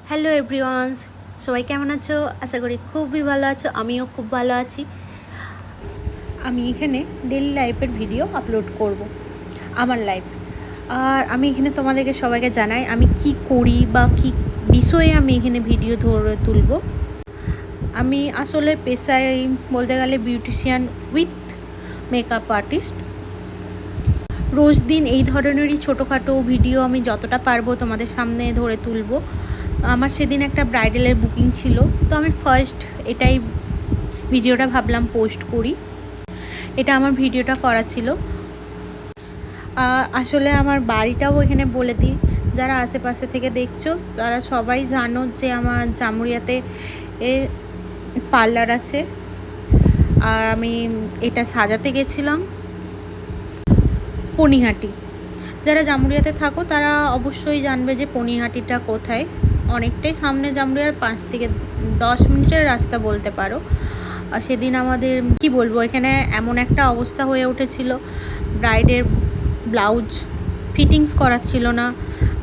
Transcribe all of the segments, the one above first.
Hello everyone's, সবাই কেমন আছো? আশা করি খুবই ভালো আছো। আমিও খুব ভালো আছি। আমি এখানে ডেইলি লাইফের ভিডিও আপলোড করব, আমার লাইফ। আর আমি এখানে তোমাদেরকে সবাইকে জানাই আমি কি করি বা কি বিষয়ে আমি এখানে ভিডিও ধরে তুলব। আমি আসলে পেশায় বলতে গেলে বিউটিশিয়ান উইথ মেকআপ আর্টিস্ট। রোজ দিন এই ধরনেরই ছোটোখাটো ভিডিও আমি যতটা পারবো তোমাদের সামনে ধরে তুলব। আমার সেদিন একটা ব্রাইডালের বুকিং ছিল, তো আমি ফার্স্ট এটাই ভিডিওটা ভাবলাম পোস্ট করি। এটা আমার ভিডিওটা করা ছিল। আসলে আমার বাড়িটাও এখানে বলে দিই, যারা আশেপাশে থেকে দেখছো তারা সবাই জানো যে আমার জামুরিয়াতে পার্লার আছে। আর আমি এটা সাজাতে গেছিলাম পনিহাটি। যারা জামুরিয়াতে থাকো তারা অবশ্যই জানবে যে পনিহাটিটা কোথায়। অনেকটাই সামনে, জামুরিয়ার 5 থেকে 10 মিনিটের রাস্তা বলতে পারো। আর সেদিন আমাদের কি বলবো, এখানে এমন একটা অবস্থা হয়ে উঠেছিল, ব্রাইডের ব্লাউজ ফিটিংস করাচ্ছিল না,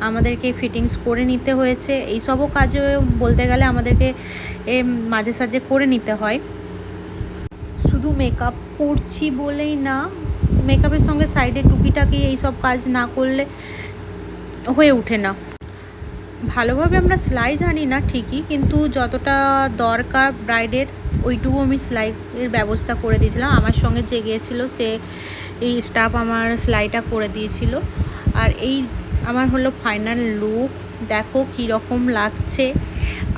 আমাদেরকে ফিটিংস করে নিতে হয়েছে। এইসবও কাজে বলতে গেলে আমাদেরকে মাঝে সাঝে করে নিতে হয়। শুধু মেকআপ করছি বলেই না, মেকআপের সঙ্গে সাইডে টুকিটাকি এইসব কাজ না করলে হয়ে ওঠে না। ভালোভাবে আমরা সেলাই জানি না ঠিকই, কিন্তু যতটা দরকার ব্রাইডের ওইটুকু আমি সেলাইয়ের ব্যবস্থা করে দিয়েছিলাম। আমার সঙ্গে যে গিয়েছিল সে এই স্টাফ আমার সেলাইটা করে দিয়েছিল। আর এই আমার হলো ফাইনাল লুক, দেখো কীরকম লাগছে।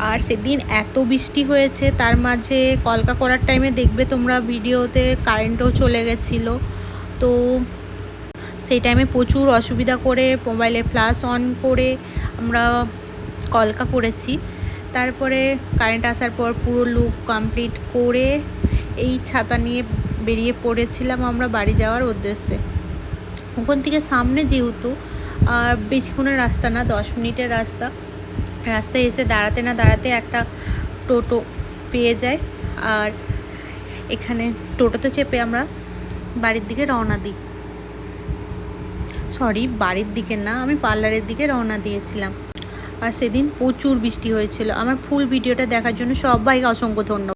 আর সেদিন এত বৃষ্টি হয়েছে, তার মাঝে কলকা করার টাইমে দেখবে তোমরা ভিডিওতে কারেন্টও চলে গেছিলো। তো সেই টাইমে প্রচুর অসুবিধা করে মোবাইলের ফ্ল্যাশ অন করে আমরা কলকা করেছি। তারপরে কারেন্ট আসার পর পুরো লুক কমপ্লিট করে এই ছাতা নিয়ে বেরিয়ে পড়েছিলাম আমরা বাড়ি যাওয়ার উদ্দেশ্যে। ওখান থেকে সামনে যেহেতু আর বেশিক্ষণের রাস্তা না, 10 মিনিটের রাস্তা। রাস্তায় এসে দাঁড়াতে না দাঁড়াতে একটা টোটো পেয়ে যায়। আর এখানে টোটোতে চেপে আমরা বাড়ির দিকে রওনা দিই। বাড়ির দিকে না, আমি পার্লারের দিকে রওনা দিয়েছিলাম। আর সেদিন প্রচুর বৃষ্টি হয়েছিল। আমার ফুল ভিডিওটা দেখার জন্য সবাইকে অসংখ্য ধন্যবাদ।